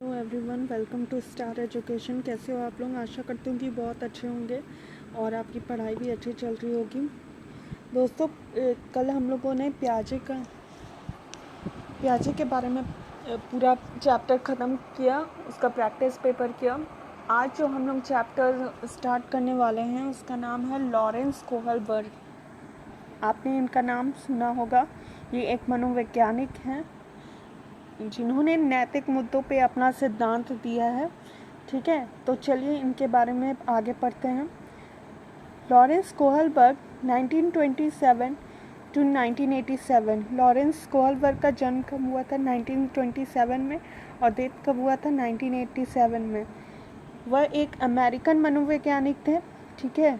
Hello everyone, welcome to star education. कैसे हो आप लोग? आशा करती हूँ कि बहुत अच्छे होंगे और आपकी पढ़ाई भी अच्छी चल रही होगी। दोस्तों, कल हम लोगों ने प्याजे के बारे में पूरा चैप्टर ख़त्म किया, उसका प्रैक्टिस पेपर किया। आज जो हम लोग चैप्टर स्टार्ट करने वाले हैं उसका नाम है लॉरेंस कोहलबर्ग। आपने इनका नाम सुना होगा। ये एक मनोवैज्ञानिक हैं जिन्होंने नैतिक मुद्दों पे अपना सिद्धांत दिया है। ठीक है, तो चलिए इनके बारे में आगे पढ़ते हैं। Lawrence Kohlberg 1927 to 1987। Lawrence Kohlberg का जन्म कब हुआ था? 1927 में, और डेथ कब हुआ था? 1987 में। वह एक अमेरिकन मनोवैज्ञानिक थे। ठीक है,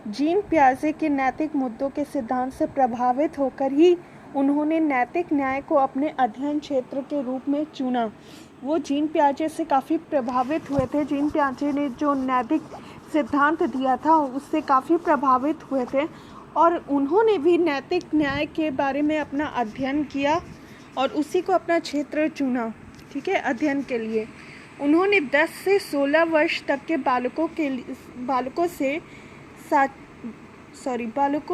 जीन पियाजे के नैतिक मुद्दों के सिद्धांत से प्रभावित होकर ही उन्होंने नैतिक न्याय को अपने अध्ययन क्षेत्र के रूप में चुना। वो जीन पियाजे से काफ़ी प्रभावित हुए थे। जीन पियाजे ने जो नैतिक सिद्धांत दिया था उससे काफ़ी प्रभावित हुए थे और उन्होंने भी नैतिक न्याय के बारे में अपना अध्ययन किया और उसी को अपना क्षेत्र चुना। ठीक है, अध्ययन के लिए उन्होंने 10 से 16 वर्ष तक के बालकों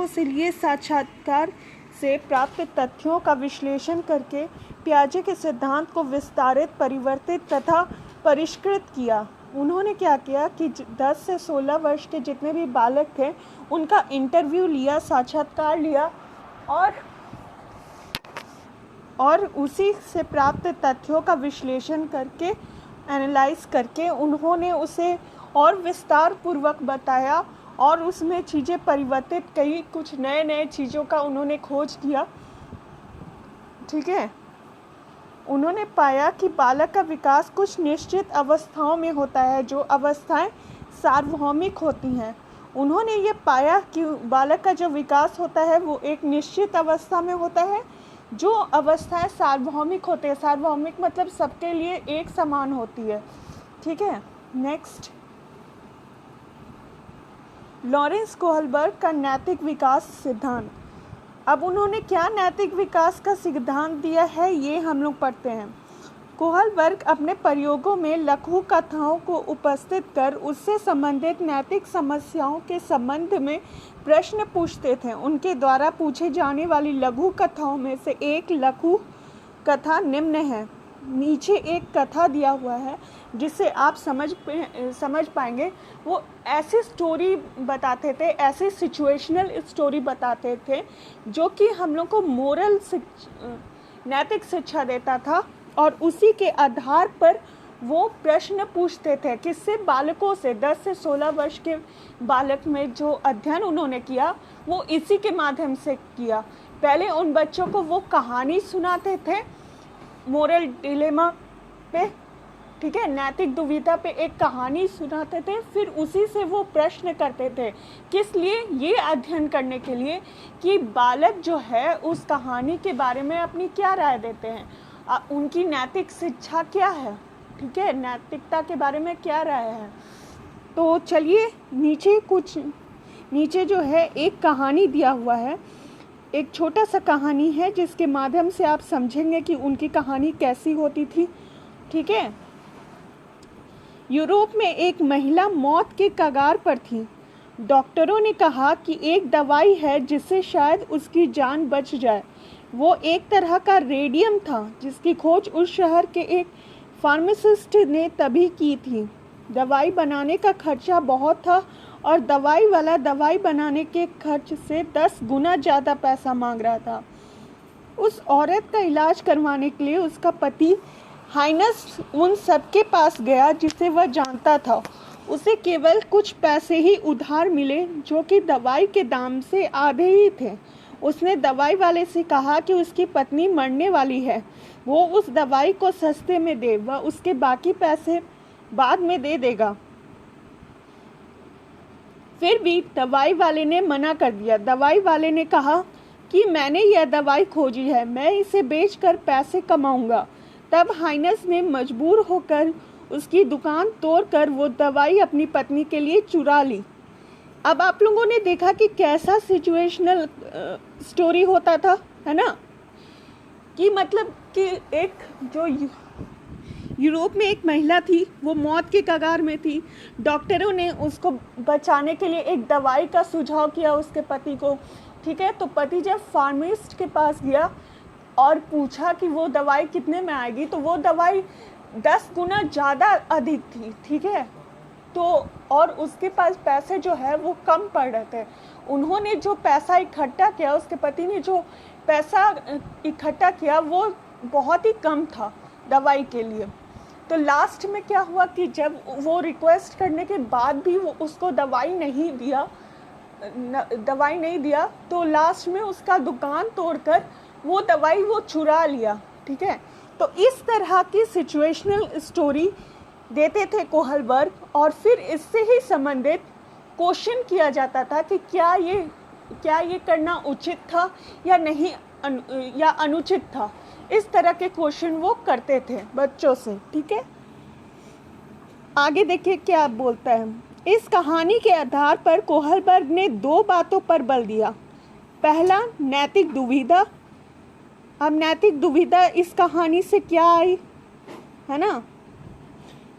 से लिए साक्षात्कार से प्राप्त तथ्यों का विश्लेषण करके पियाजे के सिद्धांत को विस्तारित, परिवर्तित तथा परिष्कृत किया। उन्होंने क्या किया कि 10 से 16 वर्ष के जितने भी बालक थे उनका इंटरव्यू लिया, साक्षात्कार लिया और उसी से प्राप्त तथ्यों का विश्लेषण करके, एनालाइज करके उन्होंने उसे और विस्तार पूर्वक बताया और उसमें चीज़ें परिवर्तित कई, कुछ नए नए चीज़ों का उन्होंने खोज किया। ठीक है, उन्होंने पाया कि बालक का विकास कुछ निश्चित अवस्थाओं में होता है, जो अवस्थाएं सार्वभौमिक होती हैं। उन्होंने ये पाया कि बालक का जो विकास होता है वो एक निश्चित अवस्था में होता है, जो अवस्थाएं सार्वभौमिक होते हैं। सार्वभौमिक मतलब सबके लिए एक समान होती है। ठीक है, नेक्स्ट, लॉरेंस कोहलबर्ग का नैतिक विकास सिद्धांत। अब उन्होंने क्या नैतिक विकास का सिद्धांत दिया है ये हम लोग पढ़ते हैं। कोहलबर्ग अपने प्रयोगों में लघु कथाओं को उपस्थित कर उससे संबंधित नैतिक समस्याओं के संबंध में प्रश्न पूछते थे। उनके द्वारा पूछे जाने वाली लघु कथाओं में से एक लघु कथा निम्न है। नीचे एक कथा दिया हुआ है जिससे आप समझ पाएंगे। वो ऐसी स्टोरी बताते थे, ऐसी सिचुएशनल स्टोरी बताते थे जो कि हम लोग को नैतिक शिक्षा देता था और उसी के आधार पर वो प्रश्न पूछते थे। किससे? बालकों से। 10 से 16 वर्ष के बालक में जो अध्ययन उन्होंने किया वो इसी के माध्यम से किया। पहले उन बच्चों को वो कहानी सुनाते थे मोरल डिलेमा पे, ठीक है, नैतिक दुविधा पे एक कहानी सुनाते थे, फिर उसी से वो प्रश्न करते थे। किस लिए? ये अध्ययन करने के लिए कि बालक जो है उस कहानी के बारे में अपनी क्या राय देते हैं, उनकी नैतिक शिक्षा क्या है। ठीक है, नैतिकता के बारे में क्या राय है। तो चलिए नीचे जो है एक कहानी दिया हुआ है, एक छोटा सा कहानी है जिसके माध्यम से आप समझेंगे कि उनकी कहानी कैसी होती थी। ठीक है, यूरोप में एक महिला मौत के कगार पर थी। डॉक्टरों ने कहा कि एक दवाई है जिससे शायद उसकी जान बच जाए। वो एक तरह का रेडियम था जिसकी खोज उस शहर के एक फार्मासिस्ट ने तभी की थी। दवाई बनाने का खर्चा बहुत था और दवाई वाला दवाई बनाने के खर्च से 10 गुना ज़्यादा पैसा मांग रहा था। उस औरत का इलाज करवाने के लिए उसका पति हाइनस उन सबके पास गया जिसे वह जानता था। उसे केवल कुछ पैसे ही उधार मिले जो कि दवाई के दाम से आधे ही थे। उसने दवाई वाले से कहा कि उसकी पत्नी मरने वाली है, वो उस दवाई को सस्ते में दे, वह उसके बाकी पैसे बाद में दे देगा। फिर भी दवाई वाले ने मना कर दिया। दवाई वाले ने कहा कि मैंने यह दवाई खोजी है, मैं इसे बेचकर पैसे कमाऊंगा। तब हाइनस ने मजबूर होकर उसकी दुकान तोड़कर वो दवाई अपनी पत्नी के लिए चुरा ली। अब आप लोगों ने देखा कि कैसा सिचुएशनल स्टोरी होता था, है ना, कि मतलब कि एक जो यूरोप में एक महिला थी, वो मौत के कगार में थी। डॉक्टरों ने उसको बचाने के लिए एक दवाई का सुझाव किया उसके पति को, ठीक है। तो पति जब फार्मासिस्ट के पास गया और पूछा कि वो दवाई कितने में आएगी, तो वो दवाई 10 गुना ज़्यादा अधिक थी, ठीक है। तो और उसके पास पैसे जो है वो कम पड़ रहे थे। उन्होंने जो पैसा इकट्ठा किया, उसके पति ने जो पैसा इकट्ठा किया वो बहुत ही कम था दवाई के लिए। तो लास्ट में क्या हुआ कि जब वो रिक्वेस्ट करने के बाद भी वो उसको दवाई नहीं दिया, तो लास्ट में उसका दुकान तोड़कर वो दवाई वो चुरा लिया, ठीक है। तो इस तरह की सिचुएशनल स्टोरी देते थे कोहलबर्ग, और फिर इससे ही संबंधित क्वेश्चन किया जाता था कि क्या ये करना उचित था या नहीं, या अनुचित था। इस तरह के क्वेश्चन वो करते थे बच्चों से, ठीक है। आगे देखिए क्या बोलता है। इस कहानी के आधार पर कोहलबर्ग ने 2 बातों पर बल दिया। पहला, नैतिक दुविधा। अब नैतिक दुविधा इस कहानी से क्या आई, है ना।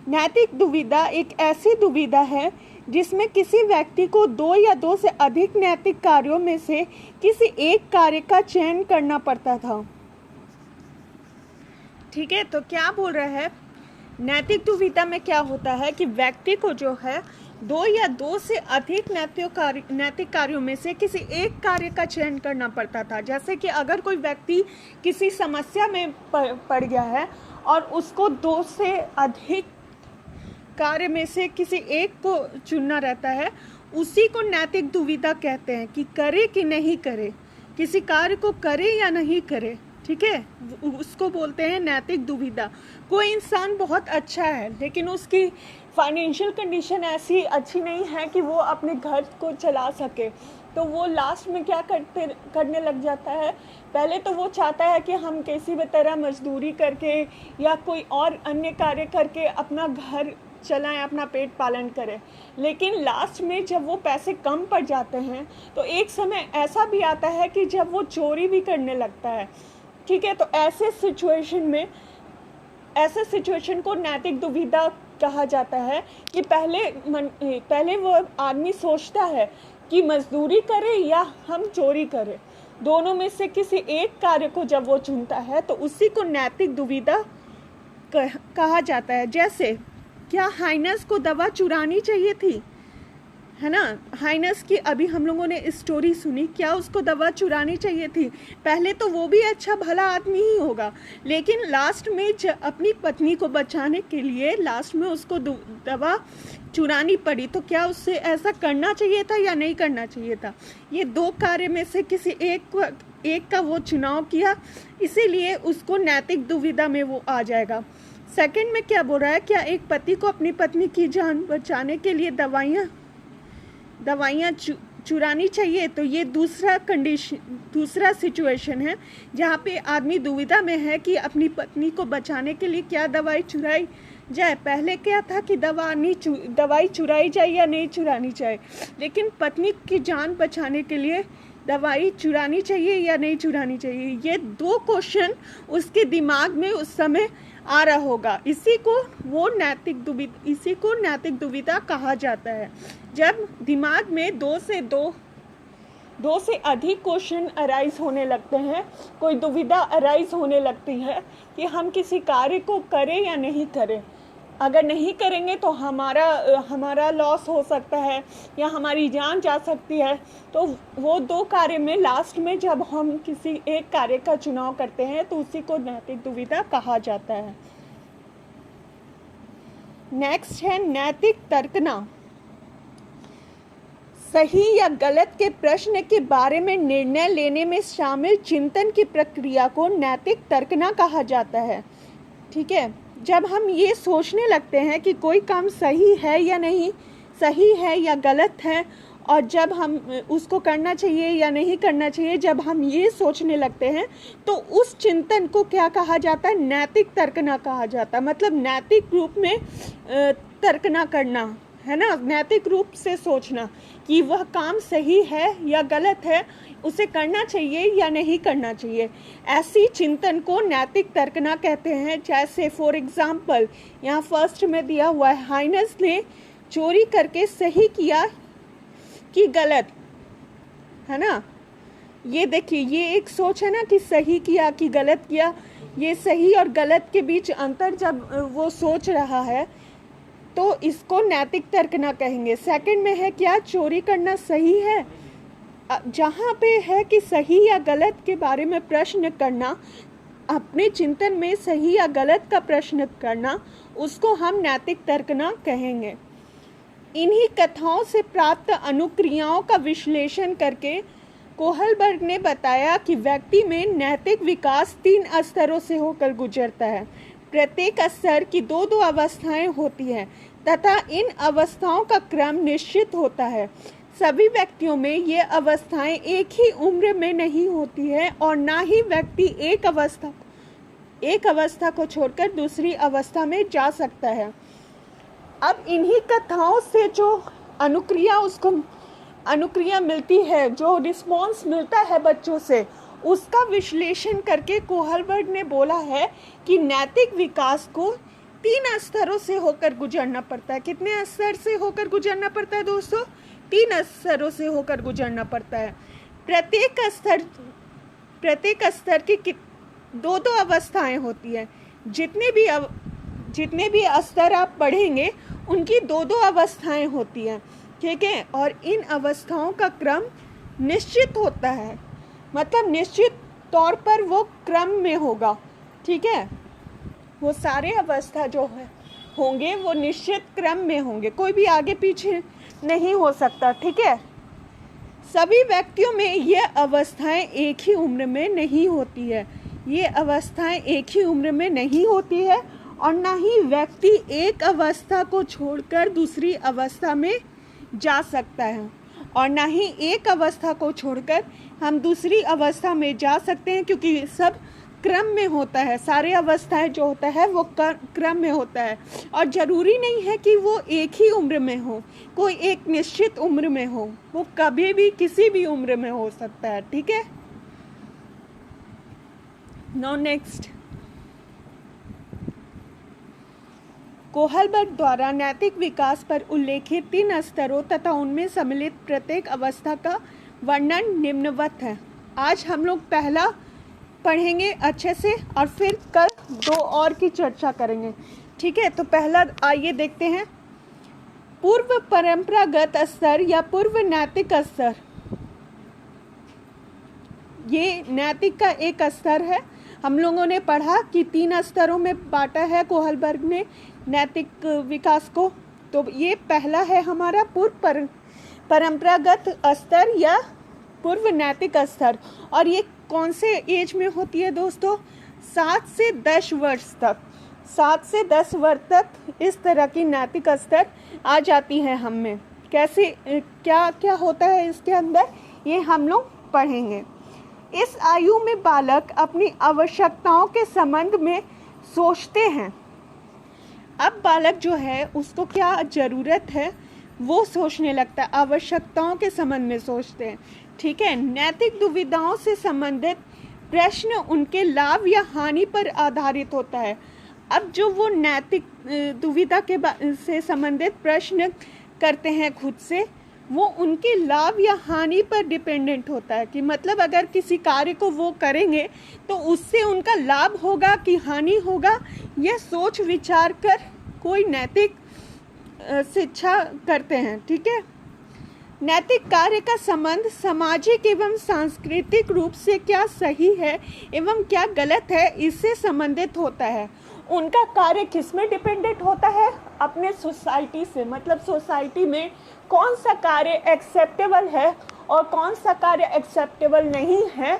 नैतिक दुविधा एक ऐसी दुविधा है जिसमें किसी व्यक्ति को 2 या 2 से अधिक नैतिक कार्यों में से किसी एक कार्य का चयन करना पड़ता था, ठीक है। तो क्या बोल रहा है, नैतिक दुविधा में क्या होता है कि व्यक्ति को जो है 2 या 2 से अधिक नैतिक कार्यों में से किसी एक कार्य का चयन करना पड़ता था। जैसे कि अगर कोई व्यक्ति किसी समस्या में पड़ गया है और उसको 2 से अधिक कार्य में से किसी एक को चुनना रहता है, उसी को नैतिक दुविधा कहते हैं कि करे कि नहीं करे, किसी कार्य को करे या नहीं करे, ठीक है। उसको बोलते हैं नैतिक दुविधा। कोई इंसान बहुत अच्छा है लेकिन उसकी फाइनेंशियल कंडीशन ऐसी अच्छी नहीं है कि वो अपने घर को चला सके, तो वो लास्ट में क्या करने लग जाता है। पहले तो वो चाहता है कि हम किसी भी तरह मजदूरी करके या कोई और अन्य कार्य करके अपना घर चलाएं, अपना पेट पालन करें। लेकिन लास्ट में जब वो पैसे कम पड़ जाते हैं तो एक समय ऐसा भी आता है कि जब वो चोरी भी करने लगता है, ठीक है। तो ऐसे सिचुएशन को नैतिक दुविधा कहा जाता है कि पहले वो आदमी सोचता है कि मजदूरी करे या हम चोरी करें, दोनों में से किसी एक कार्य को जब वो चुनता है तो उसी को नैतिक दुविधा कहा जाता है। जैसे क्या हाइनस को दवा चुरानी चाहिए थी, है ना। हाइनस की अभी हम लोगों ने स्टोरी सुनी, क्या उसको दवा चुरानी चाहिए थी। पहले तो वो भी अच्छा भला आदमी ही होगा, लेकिन लास्ट में अपनी पत्नी को बचाने के लिए लास्ट में उसको दवा चुरानी पड़ी। तो क्या उससे ऐसा करना चाहिए था या नहीं करना चाहिए था। ये 2 कार्य में से किसी एक का वो चुनाव किया, इसीलिए उसको नैतिक दुविधा में वो आ जाएगा। सेकंड में क्या बोल रहा है, क्या एक पति को अपनी पत्नी की जान बचाने के लिए दवाइयाँ चुरानी चाहिए। तो ये दूसरा सिचुएशन है जहाँ पे आदमी दुविधा में है कि अपनी पत्नी को बचाने के लिए क्या दवाई चुराई जाए। पहले क्या था कि दवाई चुराई जाए या नहीं चुरानी चाहिए, लेकिन पत्नी की जान बचाने के लिए दवाई चुरानी चाहिए या नहीं चुरानी चाहिए। ये 2 क्वेश्चन उसके दिमाग में उस समय आ रहा होगा। इसी को नैतिक दुविधा कहा जाता है। जब दिमाग में 2 से अधिक क्वेश्चन अराइज होने लगते हैं, कोई दुविधा अराइज होने लगती है कि हम किसी कार्य को करें या नहीं करें। अगर नहीं करेंगे तो हमारा लॉस हो सकता है या हमारी जान जा सकती है। तो वो 2 कार्य में लास्ट में जब हम किसी एक कार्य का चुनाव करते हैं तो उसी को नैतिक दुविधा कहा जाता है। नेक्स्ट है नैतिक तर्कना। सही या गलत के प्रश्न के बारे में निर्णय लेने में शामिल चिंतन की प्रक्रिया को नैतिक तर्कना कहा जाता है, ठीक है। जब हम ये सोचने लगते हैं कि कोई काम सही है या नहीं, सही है या गलत है, और जब हम उसको करना चाहिए या नहीं करना चाहिए, जब हम ये सोचने लगते हैं तो उस चिंतन को क्या कहा जाता है, नैतिक तर्कना कहा जाता है। मतलब नैतिक रूप में तर्कना करना, है ना, नैतिक रूप से सोचना कि वह काम सही है या गलत है, उसे करना चाहिए या नहीं करना चाहिए। ऐसी चिंतन को नैतिक तर्कना कहते हैं। जैसे फॉर एग्जाम्पल यहाँ फर्स्ट में दिया हुआ है, हाइनेस ने चोरी करके सही किया कि गलत, है ना। ये देखिए, ये एक सोच है ना कि सही किया कि गलत किया। ये सही और गलत के बीच अंतर जब वो सोच रहा है तो इसको नैतिक तर्कना कहेंगे। सेकंड में है क्या, चोरी करना सही है। जहाँ पे है कि सही या गलत के बारे में प्रश्न करना, अपने चिंतन में सही या गलत का प्रश्न करना, उसको हम नैतिक तर्कना कहेंगे। इन्हीं कथाओं से प्राप्त अनुक्रियाओं का विश्लेषण करके कोहलबर्ग ने बताया कि व्यक्ति में नैतिक विकास 3 स्तरों से होकर गुजरता है। प्रत्येक स्तर की 2-2 अवस्थाएं होती हैं तथा इन अवस्थाओं का क्रम निश्चित होता है। सभी व्यक्तियों में ये अवस्थाएं एक ही उम्र में नहीं होती है और ना ही व्यक्ति एक अवस्था को छोड़कर दूसरी अवस्था में जा सकता है। अब इन्हीं कथाओं से जो अनुक्रिया मिलती है, जो रिस्पॉन्स मिलता है बच्चों से, उसका विश्लेषण करके कोहलबर्ग ने बोला है कि नैतिक विकास को 3 स्तरों से होकर गुजरना पड़ता है। कितने स्तर से होकर गुजरना पड़ता है दोस्तों? 3 स्तरों से होकर गुजरना पड़ता है। प्रत्येक स्तर की 2-2 अवस्थाएं होती है। जितने भी स्तर आप पढ़ेंगे उनकी 2-2 अवस्थाएं होती हैं, ठीक है। और इन अवस्थाओं का क्रम निश्चित होता है, मतलब निश्चित तौर पर वो क्रम में होगा, ठीक है। वो सारे अवस्था जो होंगे वो निश्चित क्रम में होंगे, कोई भी आगे पीछे नहीं हो सकता, ठीक है। सभी व्यक्तियों में ये अवस्थाएं एक ही उम्र में नहीं होती है। ये अवस्थाएं एक ही उम्र में नहीं होती है और ना ही व्यक्ति एक अवस्था को छोड़कर दूसरी अवस्था में जा सकता है, और ना ही एक अवस्था को छोड़कर हम दूसरी अवस्था में जा सकते हैं, क्योंकि सब क्रम में होता है। सारे अवस्थाएं जो होता है वो क्रम में होता है, और ज़रूरी नहीं है कि वो एक ही उम्र में हो, कोई एक निश्चित उम्र में हो, वो कभी भी किसी भी उम्र में हो सकता है, ठीक है। नाउ नेक्स्ट, कोहलबर्ग द्वारा नैतिक विकास पर उल्लेखित 3 स्तरों तथा उनमें सम्मिलित प्रत्येक अवस्था का वर्णन निम्नवत है। आज हम लोग पहला पढ़ेंगे अच्छे से और फिर कल 2 और की चर्चा करेंगे, ठीक है। तो पहला आइए देखते हैं, पूर्व परंपरागत स्तर या पूर्व नैतिक स्तर। ये नैतिक का एक स्तर है। हम लोगों ने पढ़ा कि 3 स्तरों में बांटा है कोहलबर्ग ने नैतिक विकास को। तो ये पहला है हमारा पूर्व परंपरागत स्तर या पूर्व नैतिक स्तर। और ये कौन से एज में होती है दोस्तों? 7 से 10 वर्ष तक। 7 से 10 वर्ष तक इस तरह की नैतिक स्तर आ जाती है हम में। कैसे क्या क्या होता है इसके अंदर, ये हम लोग पढ़ेंगे। इस आयु में बालक अपनी आवश्यकताओं के संबंध में सोचते हैं। अब बालक जो है उसको क्या ज़रूरत है वो सोचने लगता है, आवश्यकताओं के संबंध में सोचते हैं, ठीक है। नैतिक दुविधाओं से संबंधित प्रश्न उनके लाभ या हानि पर आधारित होता है। अब जो वो नैतिक दुविधा से संबंधित प्रश्न करते हैं खुद से, वो उनके लाभ या हानि पर डिपेंडेंट होता है कि मतलब अगर किसी कार्य को वो करेंगे तो उससे उनका लाभ होगा कि हानि होगा, यह सोच विचार कर कोई नैतिक शिक्षा करते हैं, ठीक है। नैतिक कार्य का संबंध सामाजिक एवं सांस्कृतिक रूप से क्या सही है एवं क्या गलत है इससे संबंधित होता है। उनका कार्य किस में डिपेंडेंट होता है? अपने सोसाइटी से, मतलब सोसाइटी में कौन सा कार्य एक्सेप्टेबल है और कौन सा कार्य एक्सेप्टेबल नहीं है,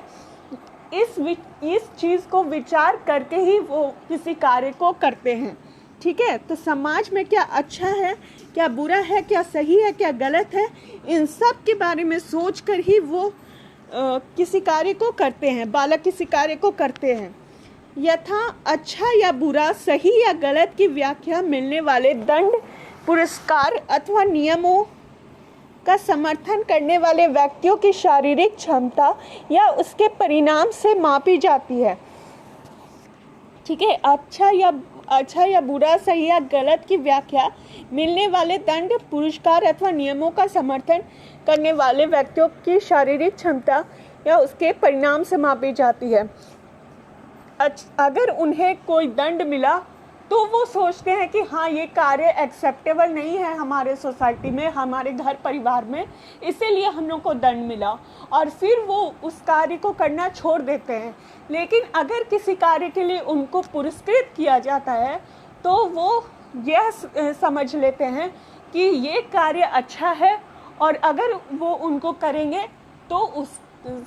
इस चीज़ को विचार करके ही वो किसी कार्य को करते हैं, ठीक है। तो समाज में क्या अच्छा है, क्या बुरा है, क्या सही है, क्या गलत है, इन सब के बारे में सोच कर ही वो किसी कार्य को करते हैं, बालक किसी कार्य को करते हैं। यथा अच्छा या बुरा, सही या गलत की व्याख्या मिलने वाले दंड पुरस्कार अथवा नियमों का समर्थन करने वाले व्यक्तियों की शारीरिक क्षमता या उसके परिणाम से मापी जाती है। ठीक है, अच्छा या बुरा, सही या गलत की व्याख्या मिलने वाले दंड पुरस्कार अथवा नियमों का समर्थन करने वाले व्यक्तियों की शारीरिक क्षमता या उसके परिणाम से मापी जाती है। अगर उन्हें कोई दंड मिला तो वो सोचते हैं कि हाँ, ये कार्य एक्सेप्टेबल नहीं है हमारे सोसाइटी में, हमारे घर परिवार में, इसीलिए हम लोग को दंड मिला, और फिर वो उस कार्य को करना छोड़ देते हैं। लेकिन अगर किसी कार्य के लिए उनको पुरस्कृत किया जाता है तो वो यह समझ लेते हैं कि ये कार्य अच्छा है, और अगर वो उनको करेंगे तो उस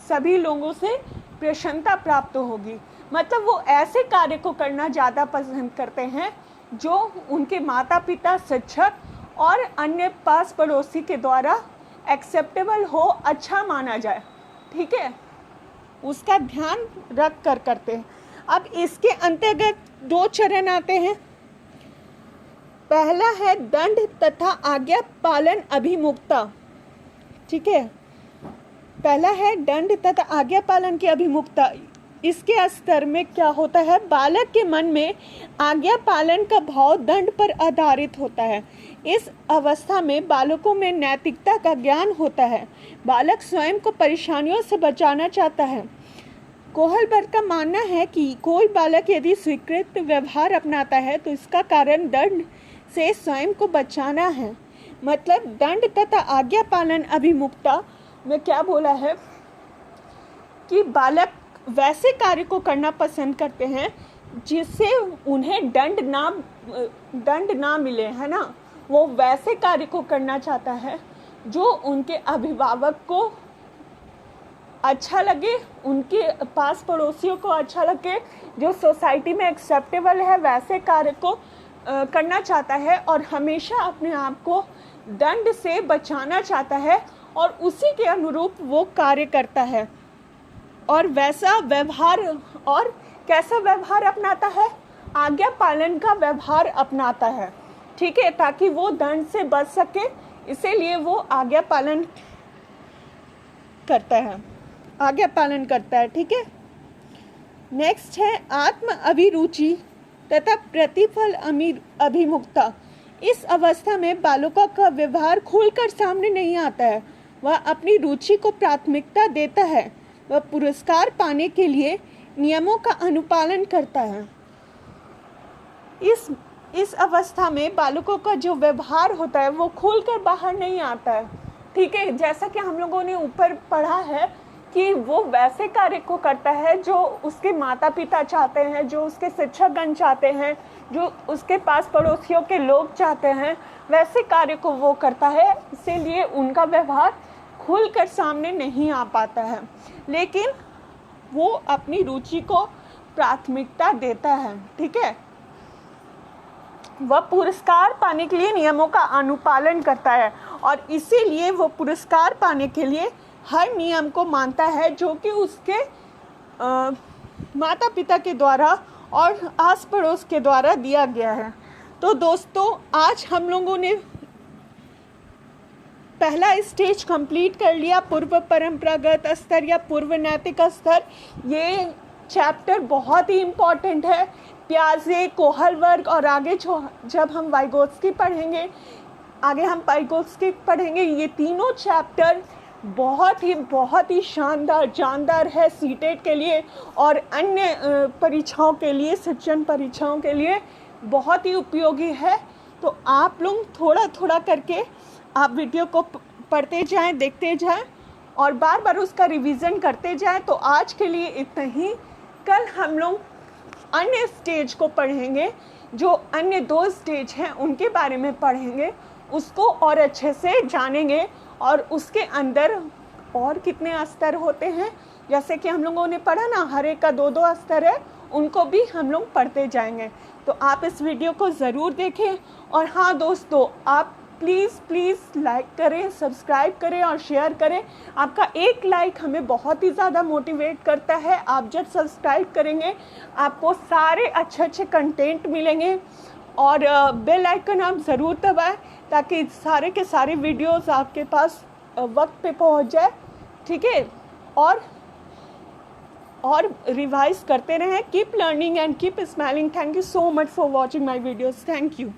सभी लोगों से प्रसन्नता प्राप्त होगी। मतलब वो ऐसे कार्य को करना ज़्यादा पसंद करते हैं जो उनके माता पिता, शिक्षक और अन्य पास पड़ोसी के द्वारा एक्सेप्टेबल हो, अच्छा माना जाए। ठीक है, उसका ध्यान रख कर करते हैं। अब इसके अंतर्गत 2 चरण आते हैं। पहला है दंड तथा आज्ञा पालन अभिमुखता। ठीक है, पहला है दंड तथा आज्ञा पालन की अभिमुखता। इसके स्तर में क्या होता है, बालक के मन में आज्ञा पालन का भाव दंड पर आधारित होता है। इस अवस्था में बालकों में नैतिकता का ज्ञान होता है। बालक स्वयं को परेशानियों से बचाना चाहता है। कोहलबर्ग का मानना है कि कोई बालक यदि स्वीकृत व्यवहार अपनाता है तो इसका कारण दंड से स्वयं को बचाना है। मतलब दंड तथा आज्ञा पालन अभिमुखता में क्या बोला है कि बालक वैसे कार्य को करना पसंद करते हैं जिससे उन्हें दंड ना मिले, है ना। वो वैसे कार्य को करना चाहता है जो उनके अभिभावक को अच्छा लगे, उनके पास पड़ोसियों को अच्छा लगे, जो सोसाइटी में एक्सेप्टेबल है, वैसे कार्य को करना चाहता है, और हमेशा अपने आप को दंड से बचाना चाहता है, और उसी के अनुरूप वो कार्य करता है। और वैसा व्यवहार, और कैसा व्यवहार अपनाता है, आज्ञा पालन का व्यवहार अपनाता है। ठीक है, ताकि वो दंड से बच सके, इसीलिए वो आज्ञा पालन करता है। ठीक है, नेक्स्ट है आत्म अभिरुचि तथा प्रतिफल अभिमुखता। इस अवस्था में बालकों का व्यवहार खुलकर सामने नहीं आता है। वह अपनी रुचि को प्राथमिकता देता है। वह पुरस्कार पाने के लिए नियमों का अनुपालन करता है। इस अवस्था में बालकों का जो व्यवहार होता है वो खुलकर बाहर नहीं आता है। ठीक है, जैसा कि हम लोगों ने ऊपर पढ़ा है कि वो वैसे कार्य को करता है जो उसके माता पिता चाहते हैं, जो उसके शिक्षकगण चाहते हैं, जो उसके पास पड़ोसियों के लोग चाहते हैं, वैसे कार्य को वो करता है। इसीलिए उनका व्यवहार खुलकर सामने नहीं आ पाता है, लेकिन वो अपनी रुचि को प्राथमिकता देता है। ठीक है, वह पुरस्कार पाने के लिए नियमों का अनुपालन करता है, और इसीलिए वो पुरस्कार पाने के लिए हर नियम को मानता है जो कि उसके माता पिता के द्वारा और आस पड़ोस के द्वारा दिया गया है। तो दोस्तों, आज हम लोगों ने पहला स्टेज कंप्लीट कर लिया, पूर्व परंपरागत स्तर या पूर्व नैतिक स्तर। ये चैप्टर बहुत ही इम्पॉर्टेंट है। पियाजे, कोहलबर्ग और आगे जब हम वाइगोत्स्की पढ़ेंगे, ये तीनों चैप्टर बहुत ही शानदार है सीटेट के लिए और अन्य परीक्षाओं के लिए, शिक्षण परीक्षाओं के लिए बहुत ही उपयोगी है। तो आप लोग थोड़ा करके आप वीडियो को पढ़ते जाएं, देखते जाएं और बार बार उसका रिवीजन करते जाएं। तो आज के लिए इतना ही। कल हम लोग अन्य स्टेज को पढ़ेंगे, जो अन्य 2 स्टेज हैं उनके बारे में पढ़ेंगे, उसको और अच्छे से जानेंगे और उसके अंदर और कितने स्तर होते हैं, जैसे कि हम लोगों ने पढ़ा ना, हर एक का 2-2 स्तर है, उनको भी हम लोग पढ़ते जाएंगे। तो आप इस वीडियो को ज़रूर देखें। और हाँ दोस्तों, आप प्लीज़ लाइक करें, सब्सक्राइब करें और शेयर करें। आपका एक लाइक हमें बहुत ही ज़्यादा मोटिवेट करता है। आप जब सब्सक्राइब करेंगे आपको सारे अच्छे कंटेंट मिलेंगे। और बेल आइकन आप ज़रूर दबाएं ताकि सारे के सारे वीडियोस आपके पास वक्त पे पहुंच जाए, ठीक है। और रिवाइज करते रहें। Keep learning and keep smiling. Thank you so much for watching my videos. Thank you.